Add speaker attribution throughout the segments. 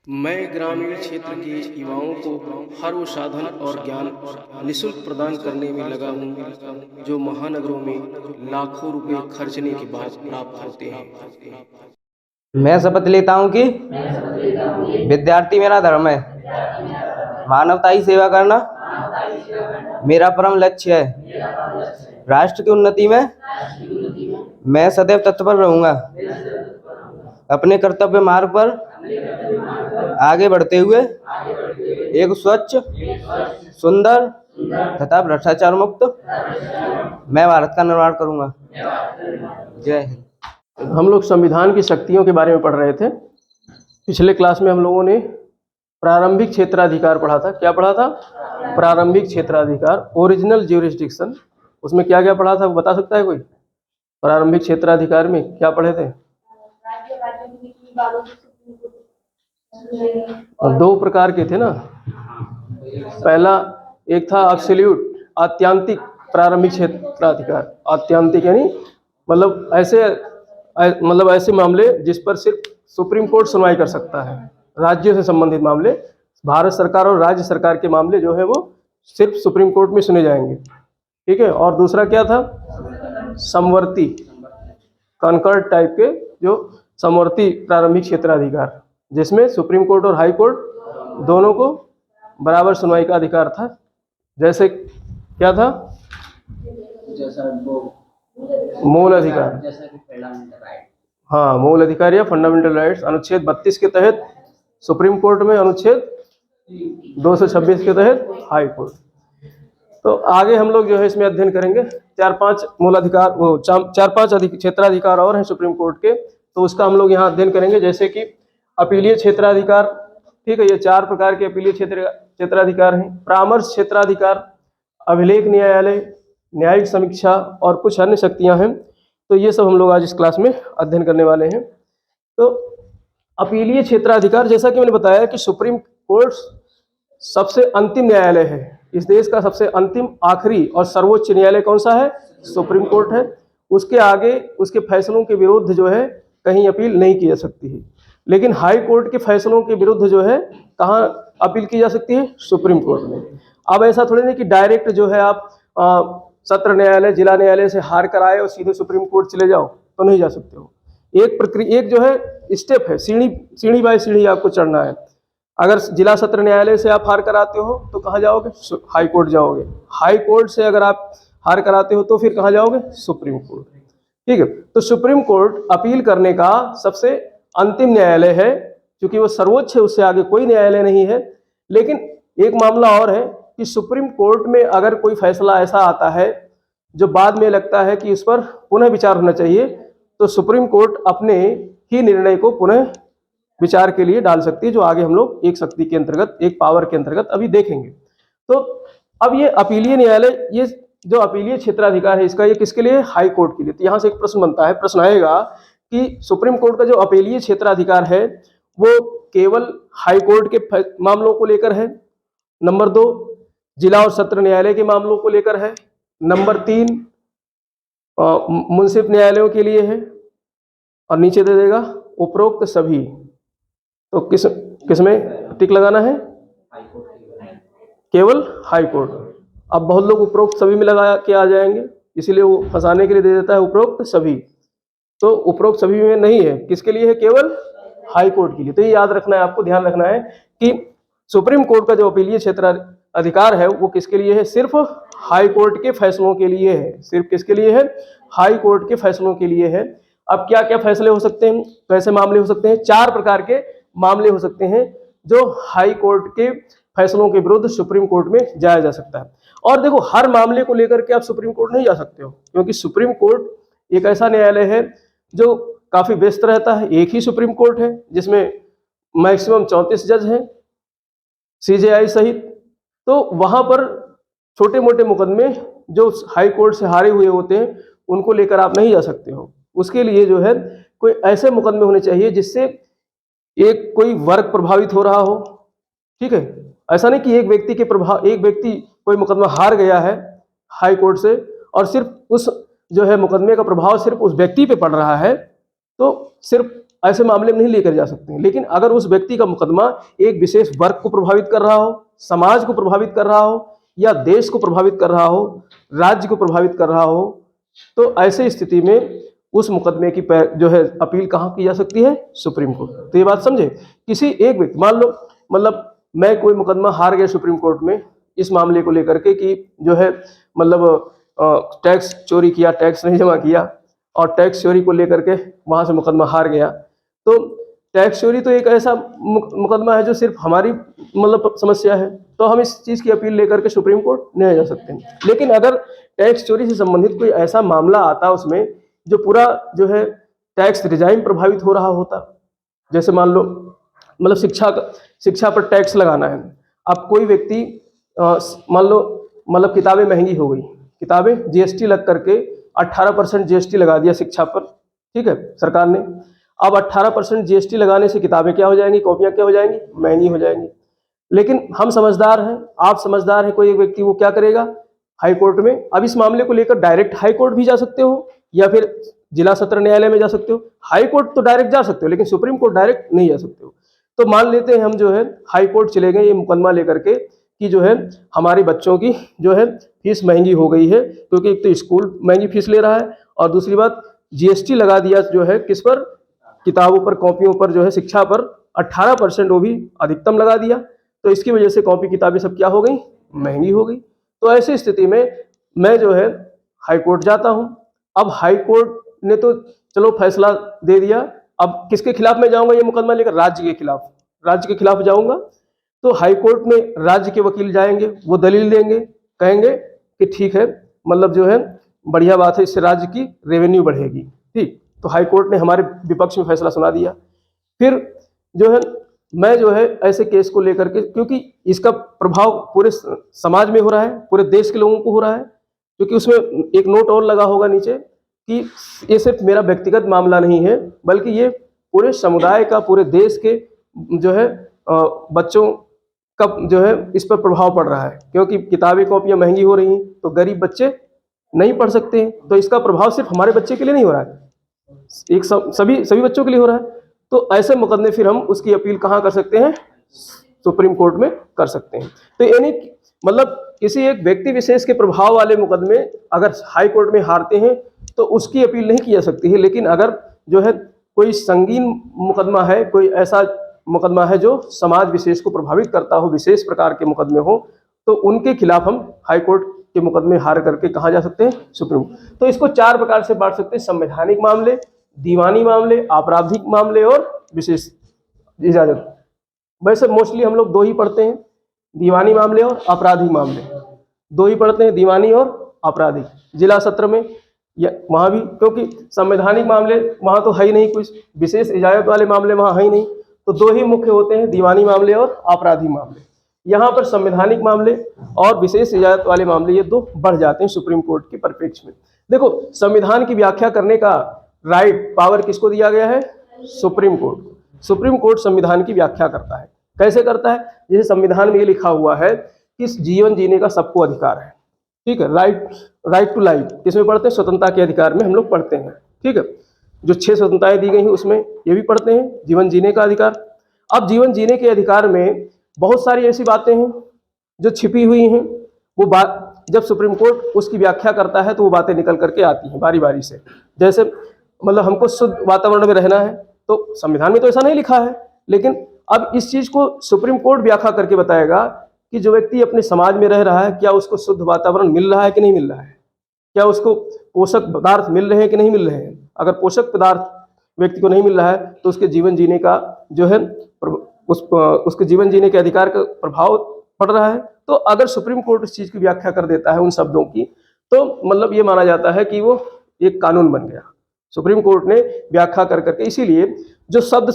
Speaker 1: मैं ग्रामीण क्षेत्र के युवाओं को हर वो साधन और ज्ञान निःशुल्क प्रदान करने में लगा हूँ जो महानगरों में लाखों रुपए खर्चने के बाद प्राप्त होते हैं।
Speaker 2: मैं शपथ लेता हूँ कि विद्यार्थी मेरा धर्म है, मानवता की सेवा करना मेरा परम लक्ष्य है। राष्ट्र की उन्नति में मैं सदैव तत्पर रहूंगा। अपने कर्तव्य मार्ग पर आगे बढ़ते हुए एक स्वच्छ, सुंदर तथा भ्रष्टाचार मुक्त मैं भारत का निर्माण करूंगा। जय हिंद।
Speaker 1: हम लोग संविधान की शक्तियों के बारे में पढ़ रहे थे। पिछले क्लास में हम लोगों ने प्रारंभिक क्षेत्राधिकार पढ़ा था। क्या पढ़ा था? प्रारंभिक क्षेत्राधिकार, ओरिजिनल ज्यूरिसडिक्शन। उसमें क्या क्या पढ़ा था, वो बता सकता है कोई? प्रारंभिक क्षेत्राधिकार में क्या पढ़े थे? दो प्रकार के थे ना। पहला एक था एब्सोल्यूट, आत्यांतिक प्रारंभिक क्षेत्राधिकार। आत्यांतिक यानी मतलब ऐसे मामले जिस पर सिर्फ सुप्रीम कोर्ट सुनवाई कर सकता है। राज्यों से संबंधित मामले, भारत सरकार और राज्य सरकार के मामले जो है वो सिर्फ सुप्रीम कोर्ट में सुने जाएंगे। ठीक है। और दूसरा क्या था? समवर्ती, कॉन्कर्ड टाइप के जो समवर्ती प्रारंभिक क्षेत्राधिकार, जिसमें सुप्रीम कोर्ट और हाई कोर्ट दोनों को बराबर सुनवाई का अधिकार था। जैसे क्या था? मूल अधिकार, हाँ, मूल अधिकार या फंडामेंटल राइट्स। अनुच्छेद 32 के तहत सुप्रीम कोर्ट में, अनुच्छेद 226 के तहत हाई कोर्ट। तो आगे हम लोग जो है इसमें अध्ययन करेंगे। 4-5 मूलाधिकार, वो 4-5 क्षेत्राधिकार और हैं सुप्रीम कोर्ट के, तो उसका हम लोग यहाँ अध्ययन करेंगे। जैसे कि अपीलीय क्षेत्राधिकार, ठीक है, ये 4 प्रकार के अपीलीय क्षेत्राधिकार हैं। परामर्श क्षेत्राधिकार, अभिलेख न्यायालय, न्यायिक समीक्षा और कुछ अन्य शक्तियां हैं। तो ये सब हम लोग आज इस क्लास में अध्ययन करने वाले हैं। तो अपीलीय क्षेत्राधिकार, जैसा कि मैंने बताया कि सुप्रीम कोर्ट सबसे अंतिम न्यायालय है। इस देश का सबसे अंतिम, आखिरी और सर्वोच्च न्यायालय कौन सा है? सुप्रीम कोर्ट है। उसके आगे उसके फैसलों के विरुद्ध जो है कहीं अपील नहीं की जा सकती है। लेकिन हाई कोर्ट के फैसलों के विरुद्ध जो है कहाँ अपील की जा सकती है? सुप्रीम कोर्ट में। अब ऐसा थोड़ी नहीं कि डायरेक्ट जो है आप सत्र न्यायालय, जिला न्यायालय से हार कर आए और सीधे सुप्रीम कोर्ट चले जाओ, तो नहीं जा सकते हो। एक प्रक्रिया, एक जो है स्टेप है, सीढ़ी बाय सीढ़ी आपको चढ़ना है। अगर जिला सत्र न्यायालय से आप हार कर आते हो तो कहाँ जाओगे? हाई कोर्ट जाओगे। हाई कोर्ट से अगर आप हार कर आते हो तो फिर कहाँ जाओगे? Supreme court. ठीक है। तो सुप्रीम कोर्ट अपील करने का सबसे अंतिम न्यायालय है, क्योंकि वो सर्वोच्च है, उससे आगे कोई न्यायालय नहीं है। लेकिन एक मामला और है कि सुप्रीम कोर्ट में अगर कोई फैसला ऐसा आता है जो बाद में लगता है कि उस पर पुनः विचार होना चाहिए, तो सुप्रीम कोर्ट अपने ही निर्णय को पुनः विचार के लिए डाल सकती है, जो आगे हम लोग एक शक्ति के अंतर्गत, एक पावर के अंतर्गत अभी देखेंगे। तो अब ये अपीलीय न्यायालय, ये जो अपीलीय क्षेत्राधिकार है इसका, ये किसके लिए? हाई कोर्ट के लिए। तो यहाँ से एक प्रश्न बनता है, प्रश्न आएगा कि सुप्रीम कोर्ट का जो अपीलीय क्षेत्राधिकार है वो केवल हाई कोर्ट के मामलों को लेकर है। नंबर 2, जिला और सत्र न्यायालय के मामलों को लेकर है। नंबर 3, मुंसिफ न्यायालयों के लिए है। और नीचे दे देगा उपरोक्त सभी। तो किस में टिक लगाना है? केवल हाई कोर्ट। अब बहुत लोग उपरोक्त सभी में लगा के आ जाएंगे, इसीलिए वो फंसाने के लिए दे देता है उपरोक्त सभी। तो उपरोक्त सभी में नहीं है, किसके लिए है? केवल हाई कोर्ट के लिए। तो ये याद रखना है, आपको ध्यान रखना है कि सुप्रीम कोर्ट का जो अपीलीय क्षेत्राधिकार है वो किसके लिए है? सिर्फ हाई कोर्ट के फैसलों के लिए है। सिर्फ किसके लिए है? हाई कोर्ट के फैसलों के लिए है। अब क्या क्या फैसले हो सकते हैं, कैसे मामले हो सकते हैं? 4 प्रकार के मामले हो सकते हैं जो हाई कोर्ट के फैसलों के विरुद्ध सुप्रीम कोर्ट में जाया जा सकता है। और देखो, हर मामले को लेकर के आप सुप्रीम कोर्ट नहीं जा सकते हो, क्योंकि सुप्रीम कोर्ट एक ऐसा न्यायालय है जो काफी व्यस्त रहता है। एक ही सुप्रीम कोर्ट है जिसमें मैक्सिमम 34 जज हैं, CJI सहित। तो वहां पर छोटे मोटे मुकदमे जो हाई कोर्ट से हारे हुए होते हैं उनको लेकर आप नहीं जा सकते हो। उसके लिए जो है कोई ऐसे मुकदमे होने चाहिए जिससे एक कोई वर्ग प्रभावित हो रहा हो। ठीक है। ऐसा नहीं कि एक व्यक्ति कोई मुकदमा हार गया है हाई कोर्ट से और सिर्फ उस जो है मुकदमे का प्रभाव सिर्फ उस व्यक्ति पे पड़ रहा है, तो सिर्फ ऐसे मामले में नहीं लेकर जा सकते हैं। लेकिन अगर उस व्यक्ति का मुकदमा एक विशेष वर्ग को प्रभावित कर रहा हो, समाज को प्रभावित कर रहा हो, या देश को प्रभावित कर रहा हो, राज्य को प्रभावित कर रहा हो, तो ऐसे स्थिति में उस मुकदमे की जो है अपील कहाँ की जा सकती है? Supreme court. तो ये बात समझे, किसी एक व्यक्ति, मान लो मतलब मैं कोई मुकदमा हार गया सुप्रीम कोर्ट में इस मामले को लेकर के कि जो है मतलब टैक्स चोरी किया, टैक्स नहीं जमा किया, और टैक्स चोरी को लेकर के वहां से मुकदमा हार गया। तो टैक्स चोरी तो एक ऐसा मुकदमा है जो सिर्फ हमारी मतलब समस्या है, तो हम इस चीज की अपील लेकर के सुप्रीम कोर्ट नहीं जा सकते हैं। लेकिन अगर टैक्स चोरी से संबंधित कोई ऐसा मामला आता उसमें जो पूरा जो है टैक्स रिजाइम प्रभावित हो रहा होता, जैसे मान लो मतलब शिक्षा पर टैक्स लगाना है। अब कोई व्यक्ति मान लो मतलब किताबें महंगी हो गई, किताबें जीएसटी लग करके 18% जीएसटी लगा दिया शिक्षा पर, ठीक है, सरकार ने। अब 18% जीएसटी लगाने से किताबें क्या हो जाएंगी, कॉपियां क्या हो जाएंगी, महंगी हो जाएंगी। लेकिन हम समझदार हैं, आप समझदार हैं, कोई एक व्यक्ति वो क्या करेगा, हाई कोर्ट में, अब इस मामले को लेकर डायरेक्ट हाई कोर्ट भी जा सकते हो या फिर जिला सत्र न्यायालय में जा सकते हो। हाई कोर्ट तो डायरेक्ट जा सकते हो, लेकिन सुप्रीम कोर्ट डायरेक्ट नहीं जा सकते हो। तो मान लेते हैं हम जो है हाई कोर्ट चले गए ये मुकदमा लेकर के कि जो है हमारे बच्चों की जो है फीस महंगी हो गई है, क्योंकि एक तो स्कूल महंगी फीस ले रहा है और दूसरी बात जीएसटी लगा दिया जो है किस पर, किताबों पर, कॉपियों पर, जो है शिक्षा पर 18% वो भी अधिकतम लगा दिया। तो इसकी वजह से कॉपी किताबें सब क्या हो गई, महंगी हो गई। तो ऐसी स्थिति में मैं जो है हाई कोर्ट जाता हूँ। अब हाई कोर्ट ने तो चलो फैसला दे दिया, अब किसके खिलाफ मैं जाऊंगा ये मुकदमा लेकर, राज्य के खिलाफ, राज्य के खिलाफ जाऊंगा। तो हाई कोर्ट में राज्य के वकील जाएंगे, वो दलील देंगे, कहेंगे कि ठीक है, मतलब जो है बढ़िया बात है, इससे राज्य की रेवेन्यू बढ़ेगी, ठीक। तो हाई कोर्ट ने हमारे विपक्ष में फैसला सुना दिया। फिर जो है मैं जो है ऐसे केस को लेकर के, क्योंकि इसका प्रभाव पूरे समाज में हो रहा है, पूरे देश के लोगों को हो रहा है, क्योंकि उसमें एक नोट और लगा होगा नीचे कि ये सिर्फ मेरा व्यक्तिगत मामला नहीं है, बल्कि ये पूरे समुदाय का, पूरे देश के जो है बच्चों का जो है इस पर प्रभाव पड़ रहा है, क्योंकि किताबें कॉपियां महंगी हो रही हैं तो गरीब बच्चे नहीं पढ़ सकते हैं। तो इसका प्रभाव सिर्फ हमारे बच्चे के लिए नहीं हो रहा है, एक सभी बच्चों के लिए हो रहा है। तो ऐसे मुकदमे फिर हम उसकी अपील कहाँ कर सकते हैं, सुप्रीम कोर्ट में कर सकते हैं। तो यानी मतलब किसी एक व्यक्ति विशेष के प्रभाव वाले मुकदमे अगर हाई कोर्ट में हारते हैं तो उसकी अपील नहीं की जा सकती है। लेकिन अगर जो है कोई संगीन मुकदमा है, कोई ऐसा मुकदमा है जो समाज विशेष को प्रभावित करता हो, विशेष प्रकार के मुकदमे हो, तो उनके खिलाफ हम हाई कोर्ट के मुकदमे हार करके कहाँ जा सकते हैं, सुप्रीम। तो इसको 4 प्रकार से बांट सकते हैं, संवैधानिक मामले, दीवानी मामले, आपराधिक मामले और विशेष इजाजत। वैसे मोस्टली हम लोग 2 ही पढ़ते हैं, दीवानी मामले और आपराधिक मामले, 2 ही पढ़ते हैं, दीवानी और आपराधिक। जिला सत्र में या वहाँ भी, क्योंकि संवैधानिक मामले वहाँ तो है ही नहीं, कुछ विशेष इजाजत वाले मामले वहाँ है ही नहीं, तो 2 ही मुख्य होते हैं, दीवानी मामले और आपराधिक मामले। यहाँ पर संवैधानिक मामले और विशेष इजाजत वाले मामले ये 2 बढ़ जाते हैं सुप्रीम कोर्ट के परिप्रेक्ष्य में। देखो, संविधान की व्याख्या करने का राइट, पावर किसको दिया गया है, सुप्रीम कोर्ट। सुप्रीम कोर्ट संविधान की व्याख्या करता है। कैसे करता है, जैसे संविधान में ये लिखा हुआ है कि जीवन जीने का सबको अधिकार है, ठीक है, राइट टू लाइफ, किसमें पढ़ते हैं, स्वतंत्रता के अधिकार में हम लोग पढ़ते हैं, ठीक है। जो 6 स्वतंत्रताएं दी गई हैं उसमें ये भी पढ़ते हैं, जीवन जीने का अधिकार। अब जीवन जीने के अधिकार में बहुत सारी ऐसी बातें हैं जो छिपी हुई हैं, वो बात जब सुप्रीम कोर्ट उसकी व्याख्या करता है तो वो बातें निकल करके आती हैं बारी बारी से। जैसे मतलब हमको शुद्ध वातावरण में रहना है, तो संविधान में तो ऐसा नहीं लिखा है, लेकिन अब इस चीज को सुप्रीम कोर्ट व्याख्या करके बताएगा कि जो व्यक्ति अपने समाज में रह रहा है, क्या उसको शुद्ध वातावरण मिल रहा है कि नहीं मिल रहा है, क्या उसको पोषक पदार्थ मिल रहे हैं कि नहीं मिल रहे हैं। अगर पोषक पदार्थ व्यक्ति को नहीं मिल रहा है तो उसके जीवन जीने का जो है उसके जीवन जीने के अधिकार का प्रभाव पड़ रहा है। तो अगर सुप्रीम कोर्ट इस चीज की व्याख्या कर देता है उन शब्दों की, तो मतलब ये माना जाता है कि वो एक कानून बन गया। सुप्रीम कोर्ट ने व्याख्या कर करके, इसीलिए जो शब्द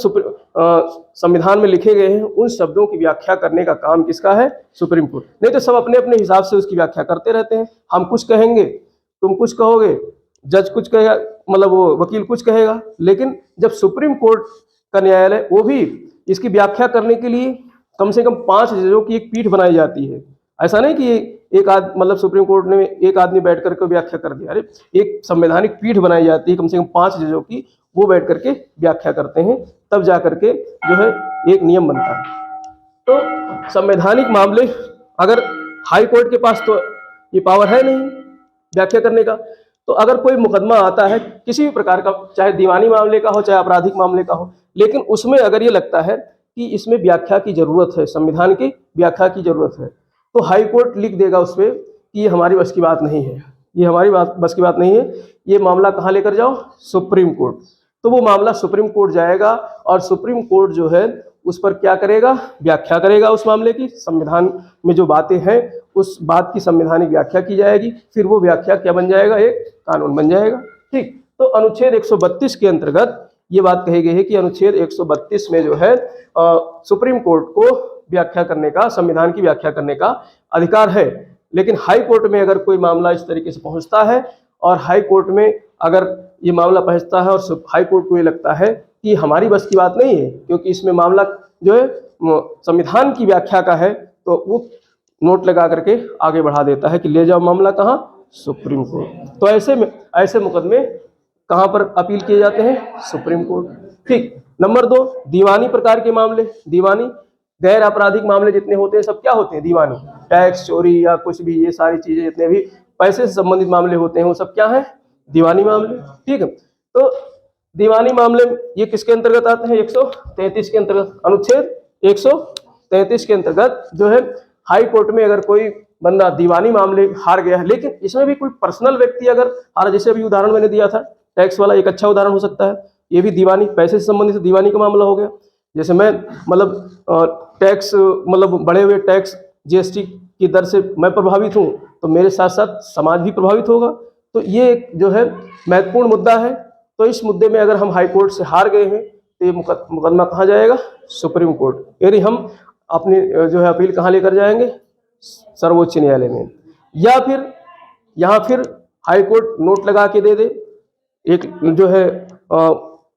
Speaker 1: संविधान में लिखे गए हैं उन शब्दों की व्याख्या करने का काम किसका है, सुप्रीम कोर्ट। नहीं तो सब अपने अपने हिसाब से उसकी व्याख्या करते रहते हैं। हम कुछ कहेंगे, तुम कुछ कहोगे, जज कुछ कहेगा, मतलब वो वकील कुछ कहेगा। लेकिन जब सुप्रीम कोर्ट का न्यायालय, वो भी इसकी व्याख्या करने के लिए कम से कम 5 जजों की एक पीठ बनाई जाती है। ऐसा नहीं कि एक मतलब सुप्रीम कोर्ट ने एक आदमी बैठ करके व्याख्या कर दिया। अरे, एक संवैधानिक पीठ बनाई जाती है कम से कम 5 जजों की, वो बैठ करके व्याख्या करते हैं, तब जा करके जो है एक नियम बनता है। तो संवैधानिक मामले अगर हाई कोर्ट के पास तो ये पावर है नहीं व्याख्या करने का, तो अगर कोई मुकदमा आता है किसी भी प्रकार का, चाहे दीवानी मामले का हो चाहे आपराधिक मामले का हो, लेकिन उसमें अगर ये लगता है कि इसमें व्याख्या की जरूरत है, संविधान की व्याख्या की जरूरत है, तो हाई कोर्ट लिख देगा उसमें कि ये हमारी बस की बात नहीं है, ये हमारी बस की बात नहीं है, ये मामला कहाँ लेकर जाओ, सुप्रीम कोर्ट। तो वो मामला सुप्रीम कोर्ट जाएगा और सुप्रीम कोर्ट जो है उस पर क्या करेगा, व्याख्या करेगा उस मामले की, संविधान में जो बातें हैं उस बात की संवैधानिक व्याख्या की जाएगी, फिर वो व्याख्या क्या बन जाएगा, एक कानून बन जाएगा। ठीक, तो अनुच्छेद 132 के अंतर्गत ये बात कही गई है कि अनुच्छेद 132 में जो है सुप्रीम कोर्ट को व्याख्या करने का, संविधान की व्याख्या करने का अधिकार है। लेकिन हाई कोर्ट में अगर कोई मामला इस तरीके से पहुंचता है और हाई कोर्ट में अगर ये मामला पहुंचता है और हाई कोर्ट को ये लगता है कि हमारी बस की बात नहीं है, क्योंकि इसमें मामला जो है संविधान की व्याख्या का है, तो वो नोट लगा करके आगे बढ़ा देता है कि ले जाओ मामला कहाँ, सुप्रीम कोर्ट। तो ऐसे मुकदमे कहाँ पर अपील किए जाते हैं, सुप्रीम कोर्ट। ठीक, नंबर 2, दीवानी प्रकार के मामले। दीवानी गैर आपराधिक मामले जितने होते हैं सब क्या होते हैं, दीवानी, टैक्स चोरी या कुछ भी, ये सारी चीजें जितने भी पैसे से संबंधित मामले होते हैं वो सब क्या है, दीवानी मामले। ठीक है, तो दीवानी मामले ये किसके अंतर्गत आते हैं, 133 के अंतर्गत, अनुच्छेद 133 के अंतर्गत जो है हाई कोर्ट में अगर कोई बंदा दीवानी मामले हार गया है, लेकिन इसमें भी कोई पर्सनल व्यक्ति अगर हारा, जैसे अभी उदाहरण मैंने दिया था टैक्स वाला, एक अच्छा उदाहरण हो सकता है, ये भी दीवानी, पैसे से संबंधित दीवानी का मामला हो गया। जैसे मैं मतलब टैक्स, मतलब बढ़े हुए टैक्स जीएसटी की दर से मैं प्रभावित हूँ, तो मेरे साथ साथ समाज भी प्रभावित होगा, तो ये एक जो है महत्वपूर्ण मुद्दा है। तो इस मुद्दे में अगर हम हाई कोर्ट से हार गए हैं तो ये मुकदमा कहाँ जाएगा, सुप्रीम कोर्ट। यदि हम अपनी जो है अपील कहाँ लेकर जाएंगे, सर्वोच्च न्यायालय में, या फिर यहाँ फिर हाई कोर्ट नोट लगा के दे दे, एक जो है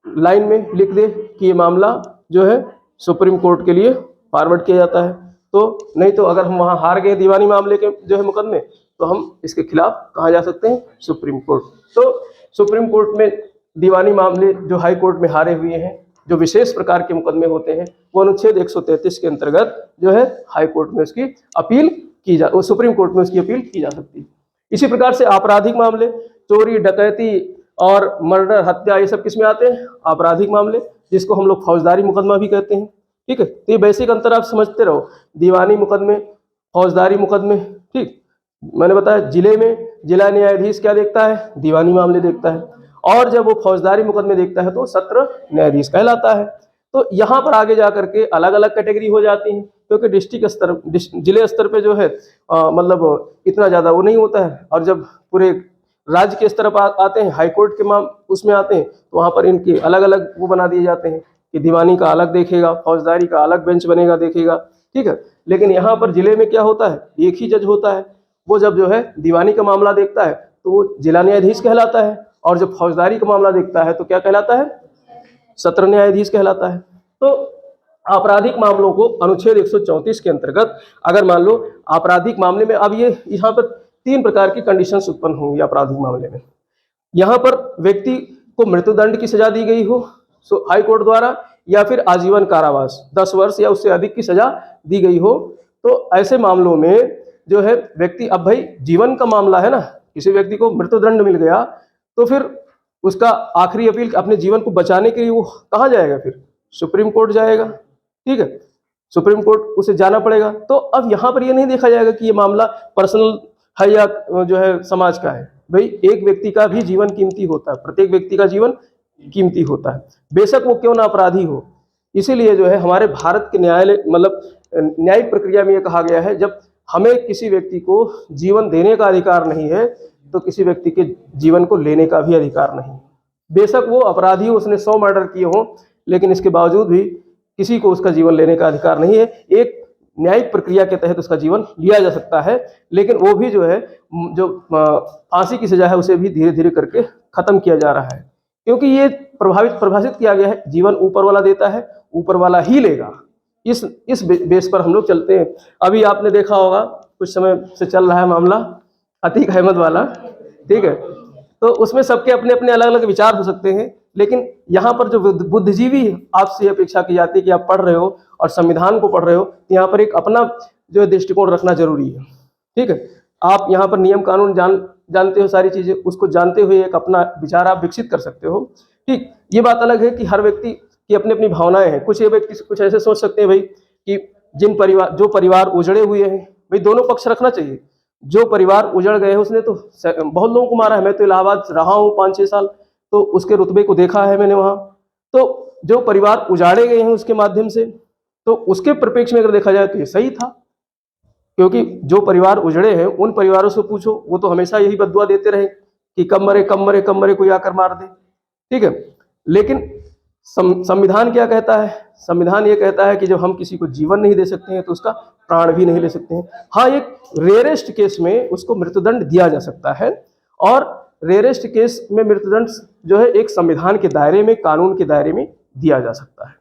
Speaker 1: लाइन में लिख दे कि ये मामला जो है सुप्रीम कोर्ट के लिए फॉरवर्ड किया जाता है। तो नहीं तो अगर हम वहाँ हार गए दीवानी मामले के जो है मुकदमे, तो हम इसके खिलाफ कहाँ जा सकते हैं, सुप्रीम कोर्ट। तो सुप्रीम कोर्ट में दीवानी मामले जो हाई कोर्ट में हारे हुए हैं, जो विशेष प्रकार के मुकदमे होते हैं, वो अनुच्छेद 133 के अंतर्गत जो है हाई कोर्ट में उसकी अपील की जा, सुप्रीम कोर्ट में उसकी अपील की जा सकती है। इसी प्रकार से आपराधिक मामले, चोरी, डकैती और मर्डर, हत्या, ये सब किस में आते हैं, आपराधिक मामले, जिसको हम लोग फौजदारी मुकदमा भी कहते हैं। ठीक है, तो ये बेसिक अंतर आप समझते रहो, दीवानी मुकदमे, फौजदारी मुकदमे। ठीक, मैंने बताया जिले में जिला न्यायाधीश क्या देखता है, दीवानी मामले देखता है, और जब वो फौजदारी मुकदमे देखता है तो सत्र न्यायाधीश कहलाता है। तो यहाँ पर आगे जा करके अलग अलग कैटेगरी हो जाती हैं, क्योंकि डिस्ट्रिक्ट स्तर, जिले स्तर पे जो है मतलब इतना ज़्यादा वो नहीं होता है, और जब पूरे राज्य के स्तर पर आते हैं, हाई कोर्ट के उसमें आते हैं, तो वहाँ पर इनके अलग अलग वो बना दिए जाते हैं कि दीवानी का अलग देखेगा, फौजदारी का अलग बेंच बनेगा देखेगा। ठीक है, लेकिन यहाँ पर जिले में क्या होता है, एक ही जज होता है, वो जब जो है दीवानी का मामला देखता है तो वो जिला न्यायाधीश कहलाता है, और जब फौजदारी का मामला देखता है तो क्या कहलाता है, सत्र न्यायाधीश कहलाता है। तो आपराधिक मामलों को अनुच्छेद 134 के अंतर्गत अगर मान लो आपराधिक मामले में, अब ये यहाँ पर 3 प्रकार की कंडीशंस उत्पन्न होंगी आपराधिक मामले में। यहाँ पर व्यक्ति को मृत्युदंड की सजा दी गई हो हाई कोर्ट द्वारा, या फिर आजीवन कारावास 10 वर्ष या उससे अधिक की सजा दी गई हो, तो ऐसे मामलों में जो है व्यक्ति, अब भाई जीवन का मामला है ना, किसी व्यक्ति को मृत्युदंड मिल गया तो फिर उसका आखिरी अपील अपने जीवन को बचाने के लिए वो कहाँ जाएगा, फिर सुप्रीम कोर्ट जाएगा। ठीक है, सुप्रीम कोर्ट उसे जाना पड़ेगा। तो अब यहाँ पर ये नहीं देखा जाएगा कि ये मामला पर्सनल है या जो है समाज का है, भाई एक व्यक्ति का भी जीवन कीमती होता है, प्रत्येक व्यक्ति का जीवन कीमती होता है, बेशक वो क्यों ना अपराधी हो। इसीलिए जो है हमारे भारत के न्यायालय, मतलब न्यायिक प्रक्रिया में ये कहा गया है, जब हमें किसी व्यक्ति को जीवन देने का अधिकार नहीं है तो किसी व्यक्ति के जीवन को लेने का भी अधिकार नहीं। बेशक वो अपराधी हो, उसने 100 मर्डर किए हों, लेकिन इसके बावजूद भी किसी को उसका जीवन लेने का अधिकार नहीं है। एक न्यायिक प्रक्रिया के तहत उसका जीवन लिया जा सकता है, लेकिन वो भी जो है, जो फांसी की सजा है उसे भी धीरे धीरे करके खत्म किया जा रहा है, क्योंकि ये परिभाषित किया गया है, जीवन ऊपर वाला देता है, ऊपर वाला ही लेगा। इस बेस पर हम लोग चलते हैं। अभी आपने देखा होगा कुछ समय से चल रहा है मामला अतीक अहमद वाला, ठीक है, तो उसमें सबके अपने अपने अलग अलग विचार हो सकते हैं, लेकिन यहाँ पर जो बुद्धिजीवी आपसे अपेक्षा की जाती है कि आप पढ़ रहे हो और संविधान को पढ़ रहे हो, तो यहाँ पर एक अपना जो है दृष्टिकोण रखना जरूरी है। ठीक है, आप यहाँ पर नियम कानून जानते हो, सारी चीजें उसको जानते हुए एक अपना विचार आप विकसित कर सकते हो। ठीक, ये बात अलग है कि हर व्यक्ति की अपनी अपनी भावनाएं हैं। कुछ ये व्यक्ति कुछ ऐसे सोच सकते हैं भाई कि जो परिवार उजड़े हुए हैं, भाई दोनों पक्ष रखना चाहिए। जो परिवार उजड़ गए हैं उसने तो बहुत लोगों को मारा है। मैं तो इलाहाबाद रहा हूँ 5-6 साल, तो उसके रुतबे को देखा है मैंने वहाँ। तो जो परिवार उजाड़े गए हैं उसके माध्यम से, तो उसके परिप्रेक्ष्य में अगर देखा जाए तो ये सही था, क्योंकि जो परिवार उजड़े हैं उन परिवारों से पूछो, वो तो हमेशा यही बद्दुआ देते रहे कि कम मरे कम मरे कम मरे, कोई आकर मार दे। ठीक है, लेकिन संविधान क्या कहता है? संविधान ये कहता है कि जब हम किसी को जीवन नहीं दे सकते हैं तो उसका प्राण भी नहीं ले सकते हैं। हाँ, एक रेयरेस्ट केस में उसको मृत्युदंड दिया जा सकता है, और रेयरेस्ट केस में मृत्युदंड जो है एक संविधान के दायरे में, कानून के दायरे में दिया जा सकता है।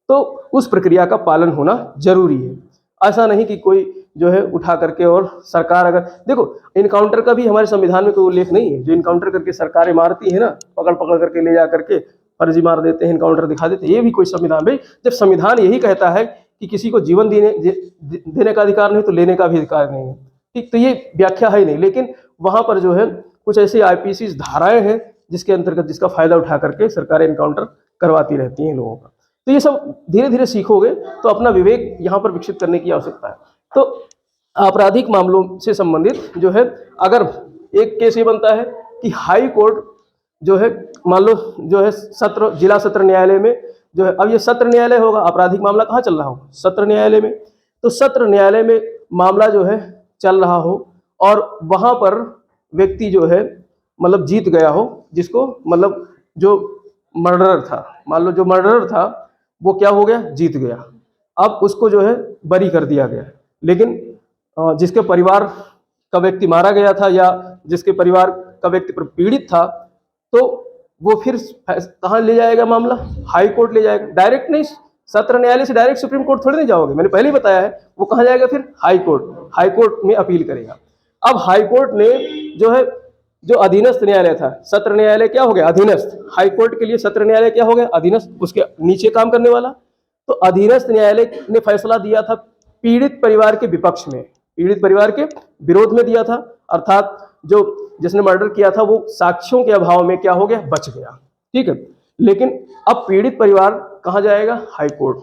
Speaker 1: तो उस प्रक्रिया का पालन होना जरूरी है। ऐसा नहीं कि कोई जो है उठा करके, और सरकार अगर देखो इनकाउंटर का भी हमारे संविधान में कोई उल्लेख नहीं है। जो इनकाउंटर करके सरकारें मारती है ना, पकड़ पकड़ करके ले जा करके फर्जी मार देते हैं, इनकाउंटर दिखा देते हैं, ये भी कोई संविधान? भाई जब संविधान यही कहता है कि किसी को जीवन देने का अधिकार नहीं तो लेने का भी अधिकार नहीं है, ठीक, तो ये व्याख्या है ही नहीं। लेकिन वहां पर जो है कुछ ऐसी आईपीसी धाराएं हैं जिसके अंतर्गत जिसका फायदा उठा करके सरकारें इनकाउंटर करवाती रहती हैं लोगों का। तो ये सब धीरे धीरे सीखोगे तो अपना विवेक यहाँ पर विकसित करने की आवश्यकता है। तो आपराधिक मामलों से संबंधित जो है, अगर एक केस ये बनता है कि हाई कोर्ट जो है, मान लो जो है जिला सत्र न्यायालय में जो है, अब ये सत्र न्यायालय होगा, आपराधिक मामला कहाँ चल रहा हो? सत्र न्यायालय में। तो सत्र न्यायालय में मामला जो है चल रहा हो, और वहां पर व्यक्ति जो है मतलब जीत गया हो, जिसको मतलब जो मर्डरर था, मान लो जो मर्डरर था वो क्या हो गया, जीत गया। अब उसको जो है बरी कर दिया गया, लेकिन जिसके परिवार का व्यक्ति मारा गया था या जिसके परिवार का व्यक्ति पीड़ित था, तो वो फिर कहाँ ले जाएगा मामला? हाई कोर्ट ले जाएगा, डायरेक्ट नहीं। सत्र न्यायालय से डायरेक्ट सुप्रीम कोर्ट थोड़ी नहीं जाओगे, मैंने पहले ही बताया है। वो कहाँ जाएगा फिर? High court. हाई कोर्ट में अपील करेगा। अब हाई कोर्ट ने जो है, जो अधीनस्थ न्यायालय था, सत्र न्यायालय क्या हो गया? अधीनस्थ। हाई कोर्ट के लिए सत्र न्यायालय क्या हो गया? अधीनस्थ, उसके नीचे काम करने वाला। तो अधीनस्थ न्यायालय ने फैसला दिया था पीड़ित परिवार के विपक्ष में, पीड़ित परिवार के विरोध में दिया था। अर्थात जो जिसने मर्डर किया था वो साक्ष्यों के अभाव में क्या हो गया? बच गया। ठीक है, लेकिन अब पीड़ित परिवार कहाँ जाएगा? High court.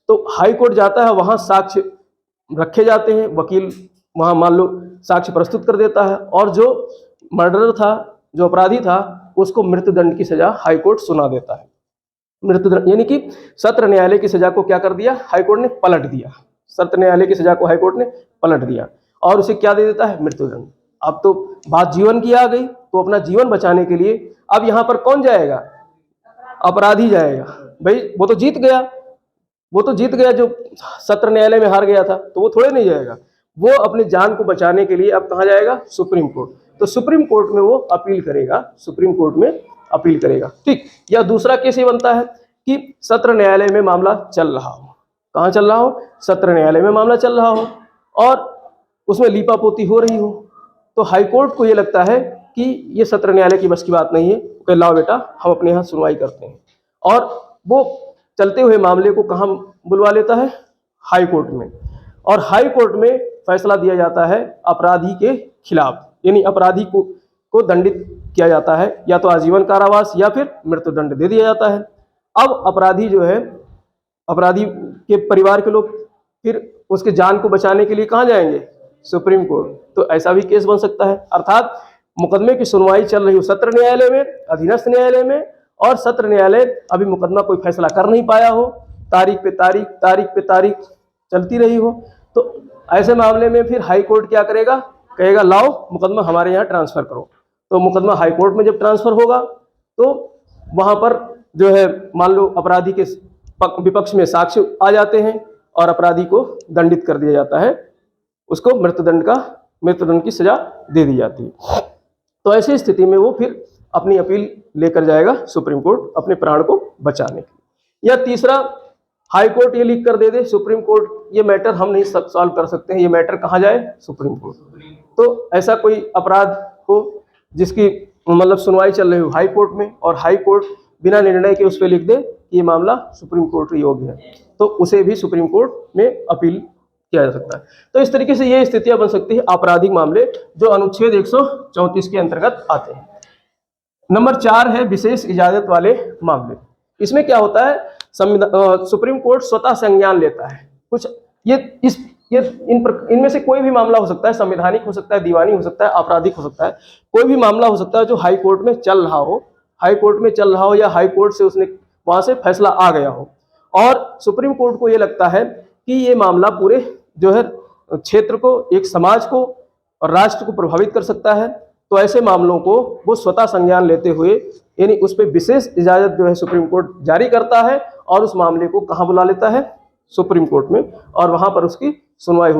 Speaker 1: तो हाई कोर्ट जाता है, वहां साक्ष्य रखे जाते हैं, वकील वहां मान लो साक्ष्य प्रस्तुत कर देता है, और जो मर्डरर था, जो अपराधी था, उसको मृत्युदंड की सजा हाई कोर्ट सुना देता है। मृत्युदंड यानी कि सत्र न्यायालय की सजा को क्या कर दिया? हाई कोर्ट ने पलट दिया। सत्र न्यायालय की सजा को हाई कोर्ट ने पलट दिया और उसे क्या दे देता है? मृत्युदंड। अब तो बात जीवन की आ गई, तो अपना जीवन बचाने के लिए अब यहाँ पर कौन जाएगा? अपराधी जाएगा। भाई वो तो जीत गया, वो तो जीत गया, जो सत्र न्यायालय में हार गया था, तो वो थोड़े नहीं जाएगा। वो अपनी जान को बचाने के लिए अब कहाँ जाएगा? Supreme court. तो सुप्रीम कोर्ट में वो अपील करेगा, सुप्रीम कोर्ट में अपील करेगा। ठीक, या दूसरा केस ये बनता है कि सत्र न्यायालय में मामला चल रहा हो। कहाँ चल रहा हो? सत्र न्यायालय में मामला चल रहा हो, और उसमें लीपापोती हो रही हो। तो हाई कोर्ट को ये लगता है कि ये सत्र न्यायालय की बस की बात नहीं है, कि लाओ बेटा हम अपने यहाँ सुनवाई करते हैं, और वो चलते हुए मामले को कहाँ बुलवा लेता है? हाई कोर्ट में। और हाई कोर्ट में फैसला दिया जाता है अपराधी के खिलाफ, यानी अपराधी को दंडित किया जाता है, या तो आजीवन कारावास या फिर मृत्युदंड दे दिया जाता है। अब अपराधी जो है, अपराधी के परिवार के लोग फिर उसके जान को बचाने के लिए कहाँ जाएंगे? Supreme court. तो ऐसा भी केस बन सकता है। अर्थात मुकदमे की सुनवाई चल रही हो सत्र न्यायालय में, अधीनस्थ न्यायालय में, और सत्र न्यायालय अभी मुकदमा कोई फैसला कर नहीं पाया हो, तारीख पे तारीख, तारीख पे तारीख चलती रही हो, तो ऐसे मामले में फिर हाई कोर्ट क्या करेगा? कहेगा लाओ मुकदमा हमारे यहाँ ट्रांसफर करो। तो मुकदमा हाई कोर्ट में जब ट्रांसफर होगा तो वहां पर जो है मान लो अपराधी के विपक्ष में साक्ष्य आ जाते हैं और अपराधी को दंडित कर दिया जाता है, उसको मृत्युदंड की सजा दे दी जाती है। तो ऐसी स्थिति में वो फिर अपनी अपील लेकर जाएगा सुप्रीम कोर्ट अपने प्राण को बचाने के लिए। या तीसरा, हाई कोर्ट ये लिख कर दे दे सुप्रीम कोर्ट ये मैटर हम नहीं सॉल्व कर सकते हैं, ये मैटर कहाँ जाए? Supreme court. तो ऐसा कोई अपराध हो जिसकी मतलब सुनवाई चल रही हो हाई कोर्ट में, और हाई कोर्ट बिना निर्णय के उस पर लिख दे कि ये मामला सुप्रीम कोर्ट योग्य है, तो उसे भी सुप्रीम कोर्ट में अपील किया जा सकता है। तो इस तरीके से ये स्थितियां बन सकती है आपराधिक मामले जो अनुच्छेद 134 के अंतर्गत आते हैं। नंबर 4 है विशेष इजाजत वाले मामले। इसमें क्या होता है, सुप्रीम कोर्ट स्वतः संज्ञान लेता है। कुछ इनमें से कोई भी मामला हो सकता है, संवैधानिक हो सकता है, दीवानी हो सकता है, आपराधिक हो सकता है, कोई भी मामला हो सकता है जो हाई कोर्ट में चल रहा हो, या हाई कोर्ट से उसने वहां से फैसला आ गया हो, और सुप्रीम कोर्ट को ये लगता है कि ये मामला पूरे जो है क्षेत्र को, एक समाज को और राष्ट्र को प्रभावित कर सकता है, तो ऐसे मामलों को वो स्वतः संज्ञान लेते हुए यानी उस पर विशेष इजाजत जो है सुप्रीम कोर्ट जारी करता है और उस मामले को कहाँ बुला लेता है, सुप्रीम कोर्ट में, और वहां पर उसकी सुनवाई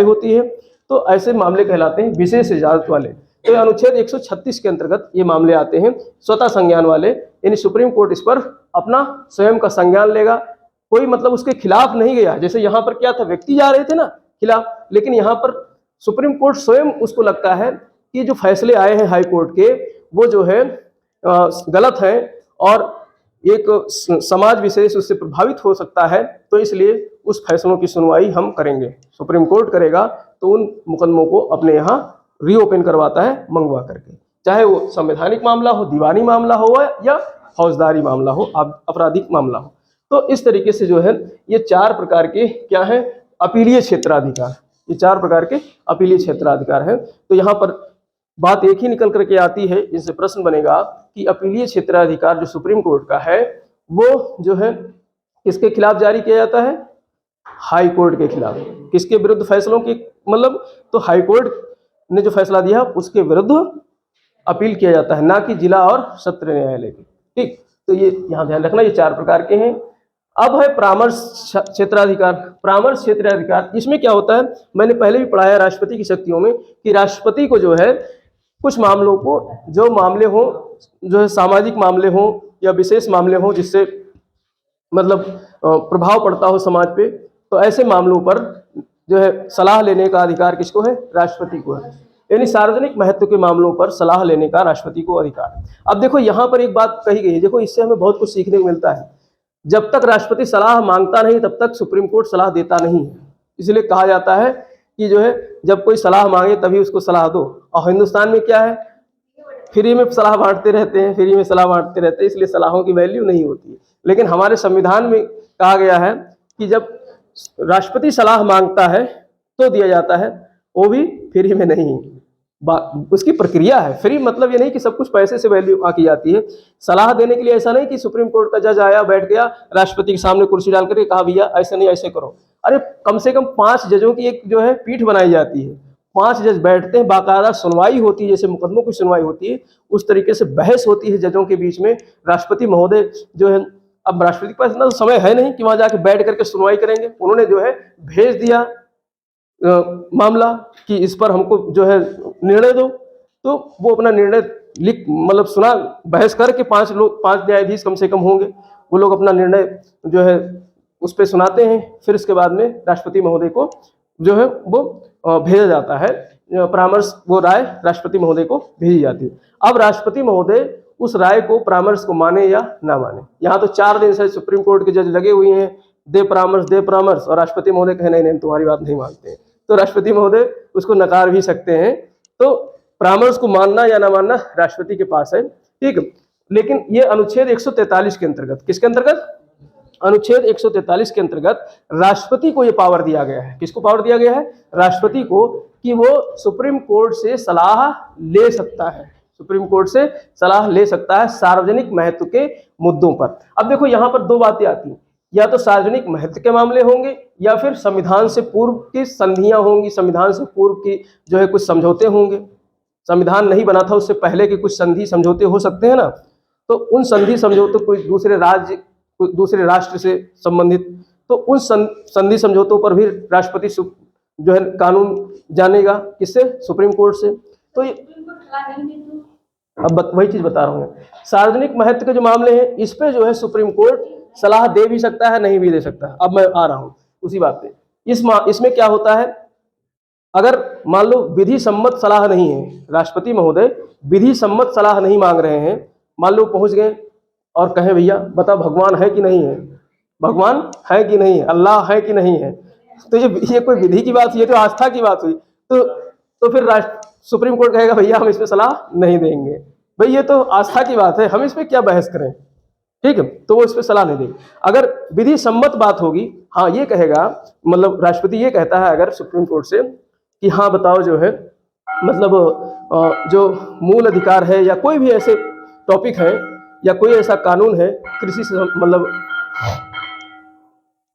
Speaker 1: होती है। तो ऐसे मामले कहलाते हैं विशेष इजाजत वाले। तो अनुच्छेद 136 के अंतर्गत ये मामले आते हैं स्वतः संज्ञान वाले, यानी सुप्रीम कोर्ट इस पर अपना स्वयं का संज्ञान लेगा, कोई मतलब उसके खिलाफ नहीं गया। जैसे यहाँ पर क्या था, व्यक्ति जा रहे थे ना खिलाफ, लेकिन यहाँ पर सुप्रीम कोर्ट स्वयं उसको लगता है कि जो फैसले आए हैं हाई कोर्ट के वो जो है गलत हैं और एक समाज विशेष उससे प्रभावित हो सकता है, तो इसलिए उस फैसलों की सुनवाई हम करेंगे, सुप्रीम कोर्ट करेगा। तो उन मुकदमों को अपने यहाँ रीओपन करवाता है मंगवा करके, चाहे वो संवैधानिक मामला हो, दीवानी मामला हो या फौजदारी मामला हो, आपराधिक मामला हो। तो इस तरीके से जो है ये 4 प्रकार के क्या है, अपीलीय क्षेत्राधिकार, ये 4 प्रकार के अपीलीय क्षेत्राधिकार हैं। तो यहाँ पर बात एक ही निकल करके आती है, इससे प्रश्न बनेगा कि अपीलीय क्षेत्राधिकार जो सुप्रीम कोर्ट का है वो जो है किसके खिलाफ जारी किया जाता है, हाई कोर्ट के खिलाफ। किसके विरुद्ध फैसलों की, मतलब तो हाई कोर्ट ने जो फैसला दिया उसके विरुद्ध अपील किया जाता है, ना कि जिला और सत्र न्यायालय की। ठीक, तो ये यहाँ ध्यान रखना, ये 4 प्रकार के हैं। अब है परामर्श क्षेत्राधिकार। परामर्श क्षेत्राधिकार, इसमें क्या होता है, मैंने पहले भी पढ़ाया राष्ट्रपति की शक्तियों में कि राष्ट्रपति को जो है कुछ मामलों को, जो मामले हो जो है सामाजिक मामले हो या विशेष मामले हो जिससे मतलब प्रभाव पड़ता हो समाज पे, तो ऐसे मामलों पर जो है सलाह लेने का अधिकार किसको है, राष्ट्रपति को है। यानी सार्वजनिक महत्व के मामलों पर सलाह लेने का राष्ट्रपति को अधिकार है। अब देखो यहाँ पर एक बात कही गई है, देखो इससे हमें बहुत कुछ सीखने को मिलता है। जब तक राष्ट्रपति सलाह मांगता नहीं तब तक सुप्रीम कोर्ट सलाह देता नहीं है। इसलिए कहा जाता है कि जो है जब कोई सलाह मांगे तभी उसको सलाह दो। और हिंदुस्तान में क्या है, फ्री में सलाह बांटते रहते हैं, इसलिए सलाहों की वैल्यू नहीं होती है। लेकिन हमारे संविधान में कहा गया है कि जब राष्ट्रपति सलाह मांगता है तो दिया जाता है, वो भी फ्री में नहीं, उसकी प्रक्रिया है। फ्री मतलब ये नहीं कि सब कुछ पैसे से वैल्यू की जाती है। सलाह देने के लिए ऐसा नहीं कि सुप्रीम कोर्ट का जज आया, बैठ गया, राष्ट्रपति के सामने कुर्सी डाल करके कहा भैया ऐसे नहीं ऐसे करो। अरे कम से कम 5 जजों की एक जो है पीठ बनाई जाती है, 5 जज बैठते हैं, बाकायदा सुनवाई होती है, जैसे मुकदमों की सुनवाई होती है उस तरीके से बहस होती है जजों के बीच में। राष्ट्रपति महोदय जो है, अब राष्ट्रपति के पास इतना समय है नहीं कि वहां जाके बैठ करके सुनवाई करेंगे, उन्होंने जो है भेज दिया मामला कि इस पर हमको जो है निर्णय दो, तो वो अपना निर्णय लिख मतलब सुना, बहस करके 5 न्यायाधीश कम से कम होंगे, वो लोग अपना निर्णय जो है उस पर सुनाते हैं। फिर इसके बाद में राष्ट्रपति महोदय को जो है वो भेजा जाता है परामर्श, वो राय राष्ट्रपति महोदय को भेजी जाती है। अब राष्ट्रपति महोदय उस राय को, परामर्श को माने या ना माने। यहाँ तो 4 दिन से सुप्रीम कोर्ट के जज लगे हुए हैं, दे परामर्श, और राष्ट्रपति महोदय कहे नहीं तुम्हारी बात नहीं मानते हैं, तो राष्ट्रपति महोदय उसको नकार भी सकते हैं। तो परामर्श को मानना या ना मानना राष्ट्रपति के पास है, ठीक। लेकिन ये अनुच्छेद 143 के अंतर्गत, किसके अंतर्गत, अनुच्छेद 143 के अंतर्गत राष्ट्रपति को ये पावर दिया गया है। किसको पावर दिया गया है, राष्ट्रपति को, कि वो सुप्रीम कोर्ट से सलाह ले सकता है, सुप्रीम कोर्ट से सलाह ले सकता है सार्वजनिक महत्व के मुद्दों पर। अब देखो यहाँ पर 2 बातें आती हैं, या तो सार्वजनिक महत्व के मामले होंगे या फिर संविधान से पूर्व की संधियां होंगी, संविधान से पूर्व की जो है कुछ समझौते होंगे। संविधान नहीं बना था उससे पहले के कुछ संधि समझौते हो सकते हैं ना, तो उन संधि समझौतों को दूसरे राष्ट्र से संबंधित, तो उन संधि समझौतों पर भी राष्ट्रपति जो है कानून जानेगा, किससे, सुप्रीम कोर्ट से। तो ये अब वही चीज बता रहा हूँ, सार्वजनिक महत्व के जो मामले हैं इस पे जो है सुप्रीम कोर्ट सलाह दे भी सकता है, नहीं भी दे सकता है। अब मैं आ रहा हूँ उसी बात पे। इसमें क्या होता है, अगर मान लो विधि सम्मत सलाह नहीं है, राष्ट्रपति महोदय विधि सम्मत सलाह नहीं मांग रहे हैं, मान लो पहुंच गए और कहें भैया बता भगवान है कि नहीं है, भगवान है कि नहीं है, अल्लाह है कि नहीं है, तो ये कोई विधि की बात हुई, ये तो आस्था की बात हुई। तो फिर सुप्रीम कोर्ट कहेगा भैया हम इस पे सलाह नहीं देंगे। भाई ये तो आस्था की बात है, हम इस पे क्या बहस करें, ठीक है, तो वो इस पे सलाह नहीं देंगे। अगर विधि सम्मत बात होगी, हाँ ये कहेगा, मतलब राष्ट्रपति ये कहता है अगर सुप्रीम कोर्ट से कि हाँ बताओ जो है मतलब जो मूल अधिकार है या कोई भी ऐसे टॉपिक है या कोई ऐसा कानून है कृषि से मतलब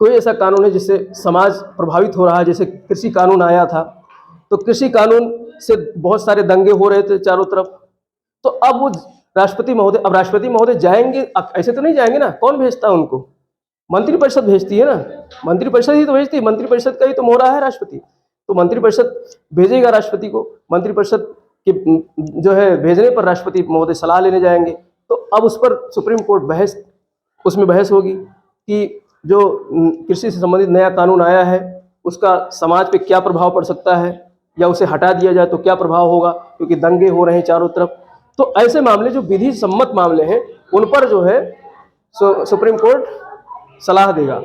Speaker 1: कोई ऐसा कानून है जिससे समाज प्रभावित हो रहा है, जैसे कृषि कानून आया था तो कृषि कानून से बहुत सारे दंगे हो रहे थे चारों तरफ, तो अब वो राष्ट्रपति महोदय जाएंगे, ऐसे तो नहीं जाएंगे ना, कौन भेजता है उनको, मंत्रिपरिषद भेजती है ना, मंत्रिपरिषद ही तो भेजती है, मंत्रिपरिषद का ही तो मोहरा है राष्ट्रपति, तो मंत्रिपरिषद भेजेगा राष्ट्रपति को, मंत्रिपरिषद के जो है भेजने पर राष्ट्रपति महोदय सलाह लेने जाएंगे। तो अब उस पर सुप्रीम कोर्ट उसमें बहस होगी कि जो कृषि से संबंधित नया कानून आया है उसका समाज पे क्या प्रभाव पड़ सकता है, या उसे हटा दिया जाए तो क्या प्रभाव होगा, क्योंकि दंगे हो रहे हैं चारों तरफ। तो ऐसे मामले जो विधि सम्मत मामले हैं उन पर जो है सुप्रीम कोर्ट सलाह देगा।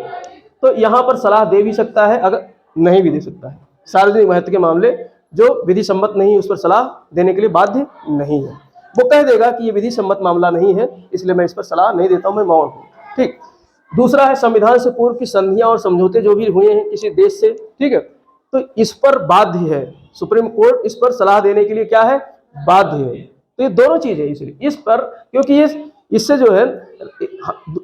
Speaker 1: तो यहाँ पर सलाह दे भी सकता है, अगर नहीं भी दे सकता है। सार्वजनिक महत्व के मामले जो विधि सम्मत नहीं, उस पर सलाह देने के लिए बाध्य नहीं है। वो कह देगा कि ये विधि सम्मत मामला नहीं है, इसलिए मैं इस पर सलाह नहीं देता हूँ, मैं मौन हूँ। ठीक। दूसरा है संविधान से पूर्व की संधियां और समझौते जो भी हुए हैं किसी देश से, ठीक है, तो इस पर बाध्य है सुप्रीम कोर्ट, इस पर सलाह देने के लिए क्या है, बाध्य है। तो ये दोनों चीज है इसलिए इस पर, क्योंकि ये इससे जो है